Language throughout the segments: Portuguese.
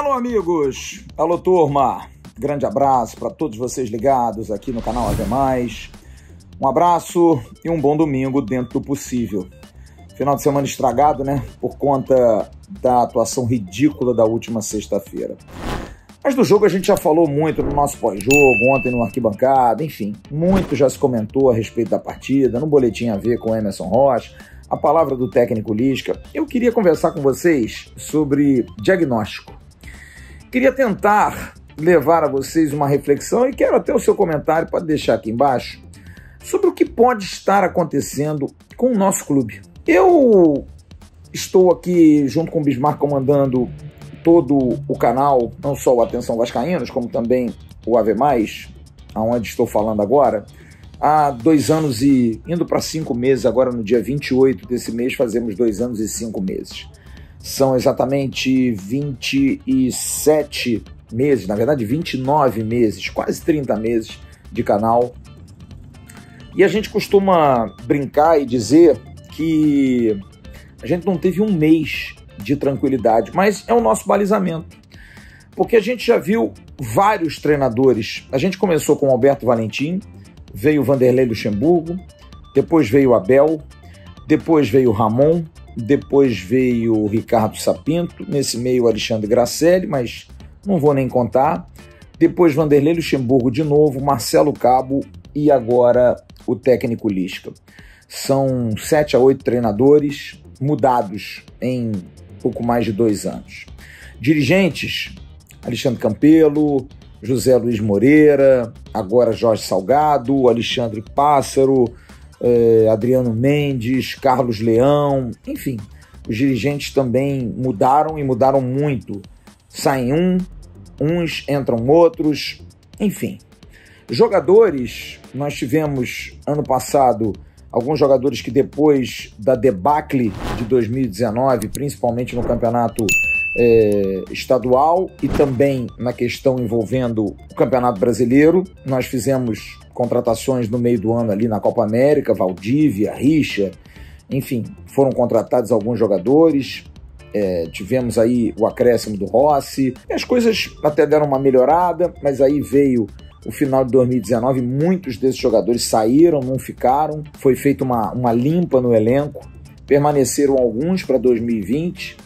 Alô, amigos! Alô, turma! Grande abraço para todos vocês ligados aqui no canal AV+. Um abraço e um bom domingo dentro do possível. Final de semana estragado, né? Por conta da atuação ridícula da última sexta-feira. Mas do jogo a gente já falou muito no nosso pós-jogo, ontem no Arquibancada, enfim. Muito já se comentou a respeito da partida, no Boletim AV com Emerson Rocha, a palavra do técnico Lisca. Eu queria conversar com vocês sobre diagnóstico. Queria tentar levar a vocês uma reflexão e quero até o seu comentário, pode deixar aqui embaixo, sobre o que pode estar acontecendo com o nosso clube. Eu estou aqui junto com o Bismarck comandando todo o canal, não só o Atenção Vascaínos, como também o AV+, aonde estou falando agora, há 2 anos e indo para 5 meses, agora no dia 28 desse mês fazemos 2 anos e 5 meses. São exatamente 27 meses, na verdade 29 meses, quase 30 meses de canal. E a gente costuma brincar e dizer que a gente não teve um mês de tranquilidade, mas é o nosso balizamento. Porque a gente já viu vários treinadores. A gente começou com o Alberto Valentim, veio o Vanderlei Luxemburgo, depois veio o Abel, depois veio o Ramon, depois veio o Ricardo Sapinto, nesse meio o Alexandre Gracelli, mas não vou nem contar. Depois Vanderlei Luxemburgo de novo, Marcelo Cabo e agora o técnico Lisca. São 7 a 8 treinadores mudados em pouco mais de 2 anos. Dirigentes, Alexandre Campelo, José Luiz Moreira, agora Jorge Salgado, Alexandre Pássaro, Adriano Mendes, Carlos Leão, enfim, os dirigentes também mudaram e mudaram muito. Saem uns, entram outros, enfim. Jogadores, nós tivemos ano passado alguns jogadores que depois da debacle de 2019, principalmente no campeonato estadual e também na questão envolvendo o Campeonato Brasileiro, nós fizemos contratações no meio do ano ali na Copa América, Valdívia, Richa, enfim, foram contratados alguns jogadores, tivemos aí o acréscimo do Rossi, e as coisas até deram uma melhorada, mas aí veio o final de 2019, muitos desses jogadores saíram, não ficaram, foi feita uma limpa no elenco, permaneceram alguns para 2020,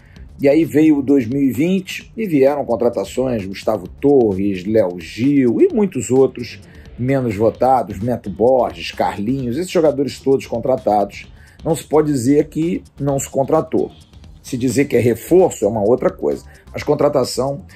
e aí veio o 2020 e vieram contratações, Gustavo Torres, Léo Gil e muitos outros menos votados, Neto Borges, Carlinhos, esses jogadores todos contratados. Não se pode dizer que não se contratou. Se dizer que é reforço é uma outra coisa, mas contratação...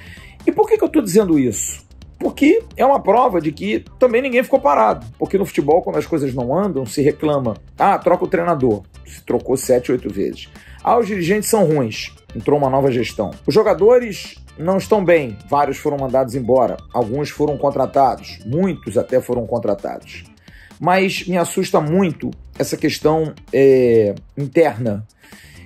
E por que eu estou dizendo isso? Porque é uma prova de que também ninguém ficou parado. Porque no futebol, quando as coisas não andam, se reclama. Ah, troca o treinador. Se trocou 7, 8 vezes. Ah, os dirigentes são ruins. Entrou uma nova gestão. Os jogadores não estão bem. Vários foram mandados embora. Alguns foram contratados. Muitos até foram contratados. Mas me assusta muito essa questão interna.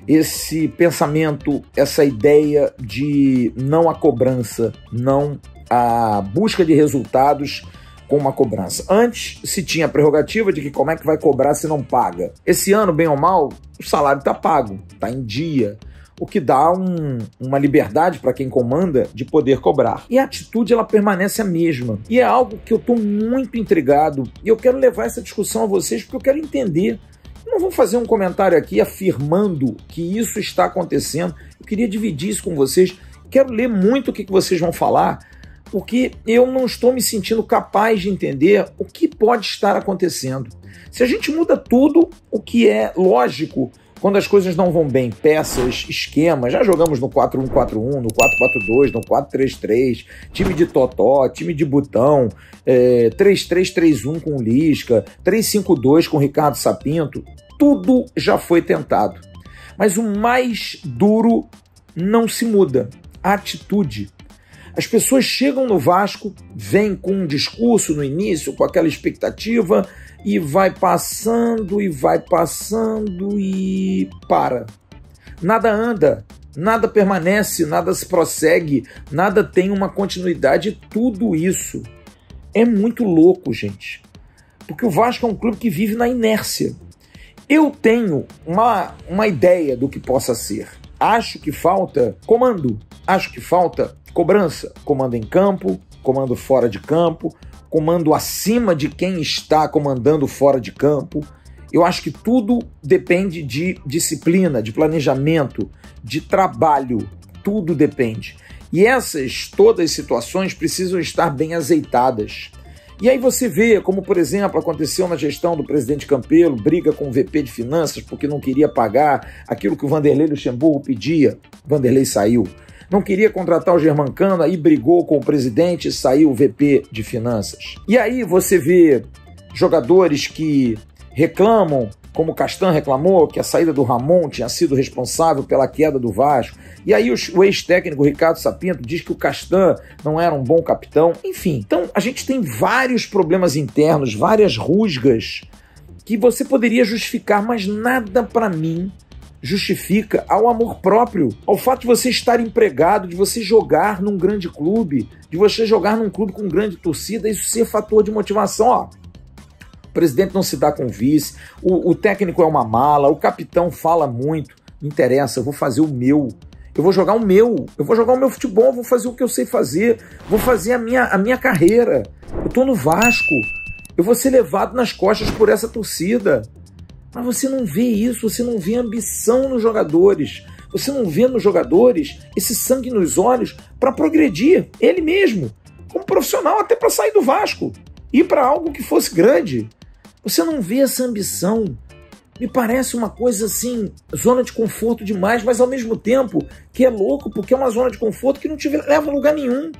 Esse pensamento, essa ideia de não a cobrança, não a busca de resultados com uma cobrança. Antes se tinha a prerrogativa de que como é que vai cobrar se não paga. Esse ano, bem ou mal, o salário está pago, está em dia, o que dá uma liberdade para quem comanda de poder cobrar. E a atitude ela permanece a mesma. E é algo que eu estou muito intrigado e eu quero levar essa discussão a vocês porque eu quero entender. Eu não vou fazer um comentário aqui afirmando que isso está acontecendo. Eu queria dividir isso com vocês. Quero ler muito o que vocês vão falar, porque eu não estou me sentindo capaz de entender o que pode estar acontecendo. Se a gente muda tudo, o que é lógico, quando as coisas não vão bem, peças, esquemas, já jogamos no 4-1-4-1, no 4-4-2, no 4-3-3, time de totó, time de botão, 3-3-3-1 com o Lisca, 3-5-2 com o Ricardo Sapinto, tudo já foi tentado. Mas o mais duro não se muda, a atitude. As pessoas chegam no Vasco, vêm com um discurso no início, com aquela expectativa, e vai passando e para. Nada anda, nada permanece, nada se prossegue, nada tem uma continuidade. Tudo isso é muito louco, gente. Porque o Vasco é um clube que vive na inércia. Eu tenho uma ideia do que possa ser. Acho que falta comando, acho que falta cobrança, comando em campo, comando fora de campo, comando acima de quem está comandando fora de campo. Eu acho que tudo depende de disciplina, de planejamento, de trabalho. Tudo depende. E todas as situações precisam estar bem azeitadas. E aí você vê, como por exemplo aconteceu na gestão do presidente Campelo, briga com o VP de Finanças porque não queria pagar aquilo que o Vanderlei Luxemburgo pedia. Vanderlei saiu. Não queria contratar o Germancano, aí brigou com o presidente e saiu o VP de Finanças. E aí você vê jogadores que reclamam, como o Castan reclamou, que a saída do Ramon tinha sido responsável pela queda do Vasco. E aí o ex-técnico Ricardo Sapinto diz que o Castan não era um bom capitão. Enfim, então a gente tem vários problemas internos, várias rusgas que você poderia justificar, mas nada para mim justifica ao amor próprio, ao fato de você estar empregado, de você jogar num grande clube, de você jogar num clube com grande torcida, isso ser fator de motivação. Ó, o presidente não se dá com o vice, o técnico é uma mala, o capitão fala muito, não interessa, eu vou fazer o meu, eu vou jogar o meu futebol, vou fazer o que eu sei fazer, vou fazer a minha carreira, eu tô no Vasco, eu vou ser levado nas costas por essa torcida. Mas você não vê isso, você não vê ambição nos jogadores, você não vê nos jogadores esse sangue nos olhos para progredir, ele mesmo, como profissional, até para sair do Vasco, ir para algo que fosse grande. Você não vê essa ambição. Me parece uma coisa assim, zona de conforto demais, mas ao mesmo tempo que é louco, porque é uma zona de conforto que não te leva a lugar nenhum.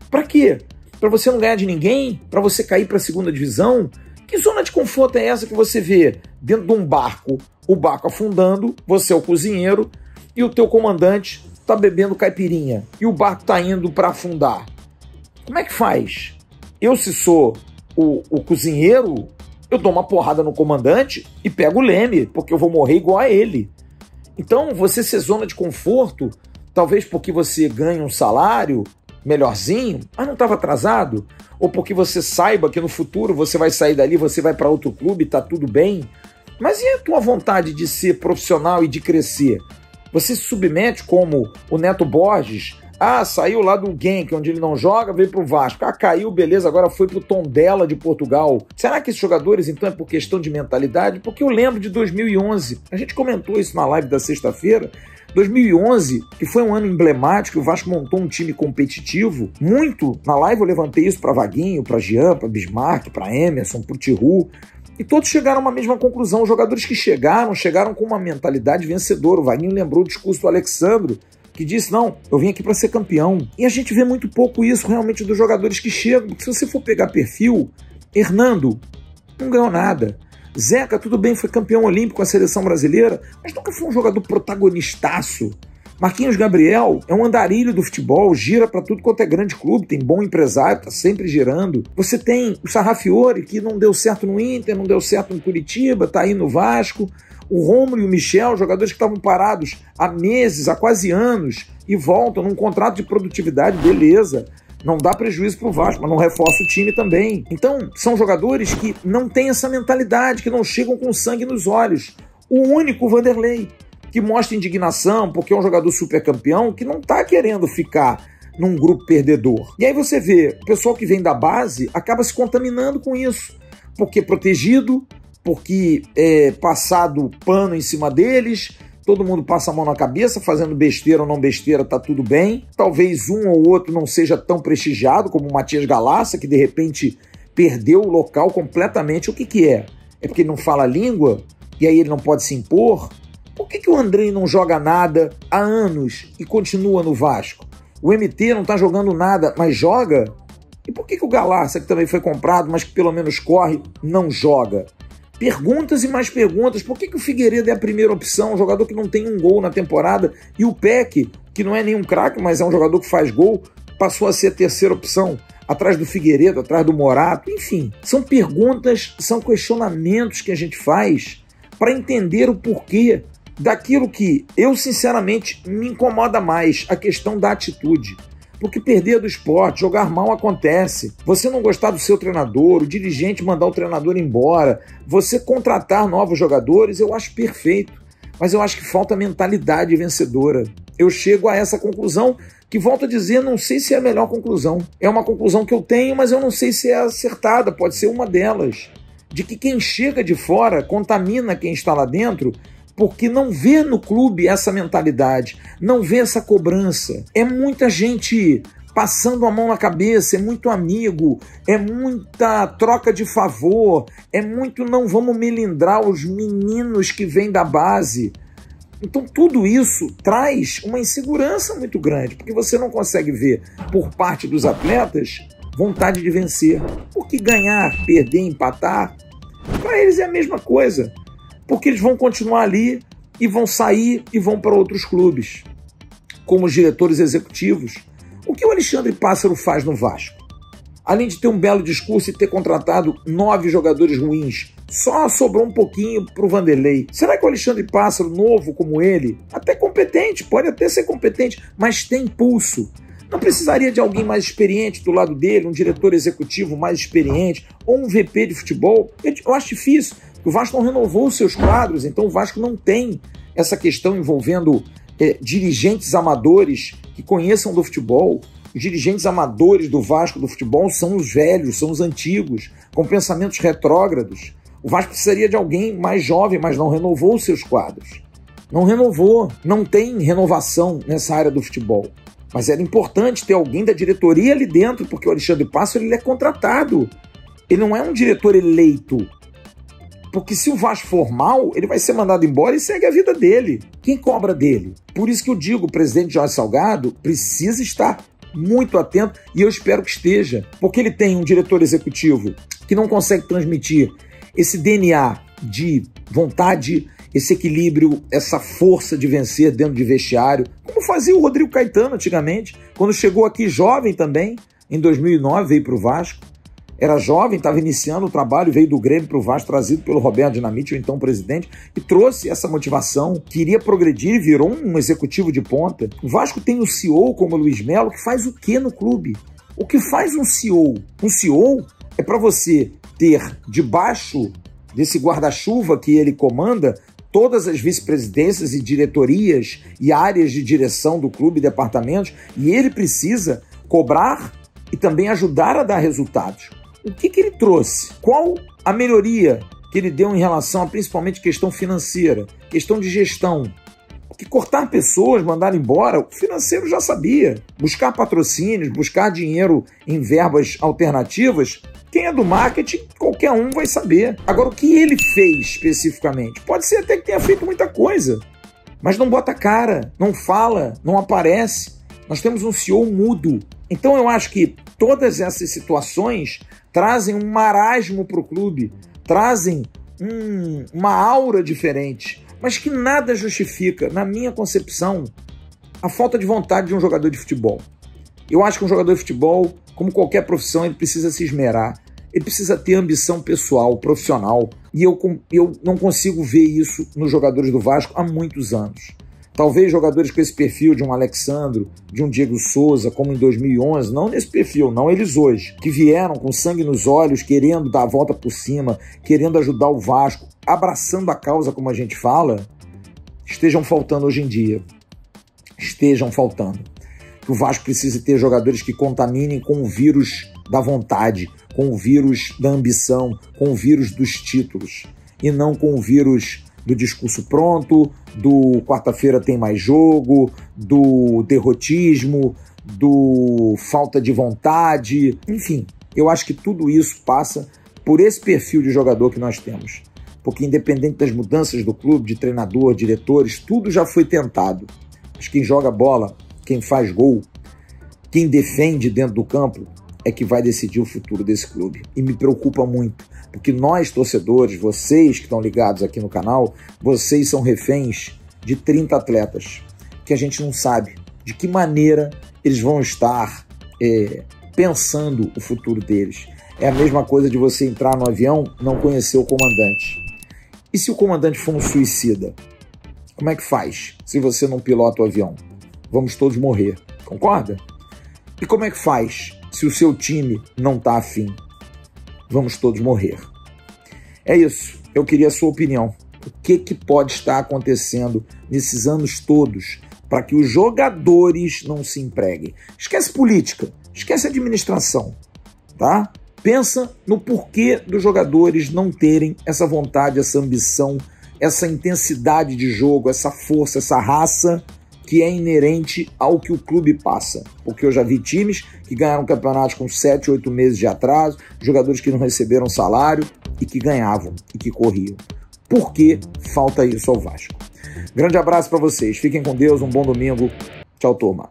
Para quê? Para você não ganhar de ninguém? Para você cair para a segunda divisão? Que zona de conforto é essa que você vê dentro de um barco, o barco afundando, você é o cozinheiro e o teu comandante está bebendo caipirinha e o barco está indo para afundar? Como é que faz? Eu, se sou o cozinheiro, eu dou uma porrada no comandante e pego o leme, porque eu vou morrer igual a ele. Então, você ser zona de conforto, talvez porque você ganha um salário melhorzinho, mas não estava atrasado, ou porque você saiba que no futuro você vai sair dali, você vai para outro clube, tá tudo bem. Mas e a tua vontade de ser profissional e de crescer? Você se submete como o Neto Borges? Ah, saiu lá do Genk, onde ele não joga, veio pro Vasco. Ah, caiu, beleza, agora foi pro Tondela de Portugal. Será que esses jogadores, então, é por questão de mentalidade? Porque eu lembro de 2011, a gente comentou isso na live da sexta-feira, 2011, que foi um ano emblemático, o Vasco montou um time competitivo, muito, na live eu levantei isso para Vaguinho, para Jean, para Bismarck, para Emerson, para o Tiru, e todos chegaram a uma mesma conclusão. Os jogadores que chegaram com uma mentalidade vencedora. O Vaguinho lembrou o discurso do Alexandro, que disse, não, eu vim aqui para ser campeão. E a gente vê muito pouco isso realmente dos jogadores que chegam, porque se você for pegar perfil, Hernando não ganhou nada. Zeca, tudo bem, foi campeão olímpico com a seleção brasileira, mas nunca foi um jogador protagonistaço. Marquinhos Gabriel é um andarilho do futebol, gira para tudo quanto é grande clube, tem bom empresário, tá sempre girando. Você tem o Sarrafiore, que não deu certo no Inter, não deu certo no Curitiba, tá aí no Vasco. O Rômulo e o Michel, jogadores que estavam parados há meses, há quase anos, e voltam num contrato de produtividade, beleza. Não dá prejuízo para o Vasco, mas não reforça o time também. Então, são jogadores que não têm essa mentalidade, que não chegam com sangue nos olhos. O único Vanderlei, que mostra indignação, porque é um jogador super campeão, que não está querendo ficar num grupo perdedor. E aí você vê, o pessoal que vem da base acaba se contaminando com isso, porque é protegido, porque é passado pano em cima deles, todo mundo passa a mão na cabeça, fazendo besteira ou não besteira, tá tudo bem. Talvez um ou outro não seja tão prestigiado como o Matias Galassa, que de repente perdeu o local completamente. O que é? É porque ele não fala a língua e aí ele não pode se impor? Por que o Andrei não joga nada há anos e continua no Vasco? O MT não tá jogando nada, mas joga? E por que o Galassa, que também foi comprado, mas que pelo menos corre, não joga? Perguntas e mais perguntas. Por que o Figueiredo é a primeira opção, um jogador que não tem um gol na temporada, e o Peck, que não é nenhum craque, mas é um jogador que faz gol, passou a ser a terceira opção, atrás do Figueiredo, atrás do Morato? Enfim, são perguntas, são questionamentos que a gente faz para entender o porquê daquilo que eu, sinceramente, me incomoda mais, a questão da atitude. Porque perder do esporte, jogar mal acontece. Você não gostar do seu treinador, o dirigente mandar o treinador embora, você contratar novos jogadores, eu acho perfeito. Mas eu acho que falta mentalidade vencedora. Eu chego a essa conclusão que, volto a dizer, não sei se é a melhor conclusão. É uma conclusão que eu tenho, mas eu não sei se é acertada, pode ser uma delas. De que quem chega de fora contamina quem está lá dentro, porque não vê no clube essa mentalidade, não vê essa cobrança. É muita gente passando a mão na cabeça, é muito amigo, é muita troca de favor, é muito não vamos melindrar os meninos que vêm da base. Então tudo isso traz uma insegurança muito grande, porque você não consegue ver por parte dos atletas vontade de vencer. Porque ganhar, perder, empatar, para eles é a mesma coisa. Porque eles vão continuar ali e vão sair e vão para outros clubes, como os diretores executivos. O que o Alexandre Pássaro faz no Vasco? Além de ter um belo discurso e ter contratado 9 jogadores ruins, só sobrou um pouquinho para o Vanderlei. Será que o Alexandre Pássaro, novo como ele, até competente, pode até ser competente, mas tem impulso, não precisaria de alguém mais experiente do lado dele, um diretor executivo mais experiente, ou um VP de futebol? Eu acho difícil. O Vasco não renovou os seus quadros, então o Vasco não tem essa questão envolvendo dirigentes amadores que conheçam do futebol. Os dirigentes amadores do Vasco do futebol são os velhos, são os antigos, com pensamentos retrógrados. O Vasco precisaria de alguém mais jovem, mas não renovou os seus quadros. Não renovou, não tem renovação nessa área do futebol. Mas era importante ter alguém da diretoria ali dentro, porque o Alexandre Pássaro ele é contratado. Ele não é um diretor eleito. Porque se o Vasco for mal, ele vai ser mandado embora e segue a vida dele. Quem cobra dele? Por isso que eu digo, o presidente Jorge Salgado precisa estar muito atento, e eu espero que esteja. Porque ele tem um diretor executivo que não consegue transmitir esse DNA de vontade, esse equilíbrio, essa força de vencer dentro de vestiário, como fazia o Rodrigo Caetano antigamente, quando chegou aqui jovem também, em 2009 veio para o Vasco. Era jovem, estava iniciando o trabalho, veio do Grêmio para o Vasco, trazido pelo Roberto Dinamite, o então presidente, e trouxe essa motivação, queria progredir e virou um executivo de ponta. O Vasco tem um CEO como o Luiz Melo, que faz o quê no clube? O que faz um CEO? Um CEO é para você ter debaixo desse guarda-chuva que ele comanda todas as vice-presidências e diretorias e áreas de direção do clube e departamentos, e ele precisa cobrar e também ajudar a dar resultados. O que ele trouxe? Qual a melhoria que ele deu em relação a principalmente questão financeira, questão de gestão? Porque cortar pessoas, mandar embora, o financeiro já sabia. Buscar patrocínios, buscar dinheiro em verbas alternativas, quem é do marketing, qualquer um vai saber. Agora, o que ele fez especificamente? Pode ser até que tenha feito muita coisa, mas não bota cara, não fala, não aparece. Nós temos um CEO mudo. Então eu acho que todas essas situações trazem um marasmo para o clube, trazem uma aura diferente, mas que nada justifica, na minha concepção, a falta de vontade de um jogador de futebol. Eu acho que um jogador de futebol, como qualquer profissão, ele precisa se esmerar, ele precisa ter ambição pessoal, profissional, e eu não consigo ver isso nos jogadores do Vasco há muitos anos. Talvez jogadores com esse perfil de um Alexandro, de um Diego Souza, como em 2011, não nesse perfil, não eles hoje, que vieram com sangue nos olhos, querendo dar a volta por cima, querendo ajudar o Vasco, abraçando a causa, como a gente fala, estejam faltando hoje em dia. Estejam faltando. O Vasco precisa ter jogadores que contaminem com o vírus da vontade, com o vírus da ambição, com o vírus dos títulos, e não com o vírus do discurso pronto, do quarta-feira tem mais jogo, do derrotismo, do falta de vontade. Enfim, eu acho que tudo isso passa por esse perfil de jogador que nós temos. Porque independente das mudanças do clube, de treinador, diretores, tudo já foi tentado. Mas quem joga bola, quem faz gol, quem defende dentro do campo, é que vai decidir o futuro desse clube. E me preocupa muito, porque nós, torcedores, vocês que estão ligados aqui no canal, vocês são reféns de 30 atletas, que a gente não sabe de que maneira eles vão estar pensando o futuro deles. É a mesma coisa de você entrar no avião e não conhecer o comandante. E se o comandante for um suicida? Como é que faz se você não pilota o avião? Vamos todos morrer, concorda? E como é que faz se o seu time não está afim? Vamos todos morrer. É isso, eu queria a sua opinião. O que pode estar acontecendo nesses anos todos para que os jogadores não se empreguem. Esquece política, esquece administração, tá? Pensa no porquê dos jogadores não terem essa vontade, essa ambição, essa intensidade de jogo, essa força, essa raça que é inerente ao que o clube passa. Porque eu já vi times que ganharam campeonatos com 7, 8 meses de atraso, jogadores que não receberam salário e que ganhavam e que corriam. Por que falta isso ao Vasco? Grande abraço para vocês, fiquem com Deus, um bom domingo. Tchau, turma.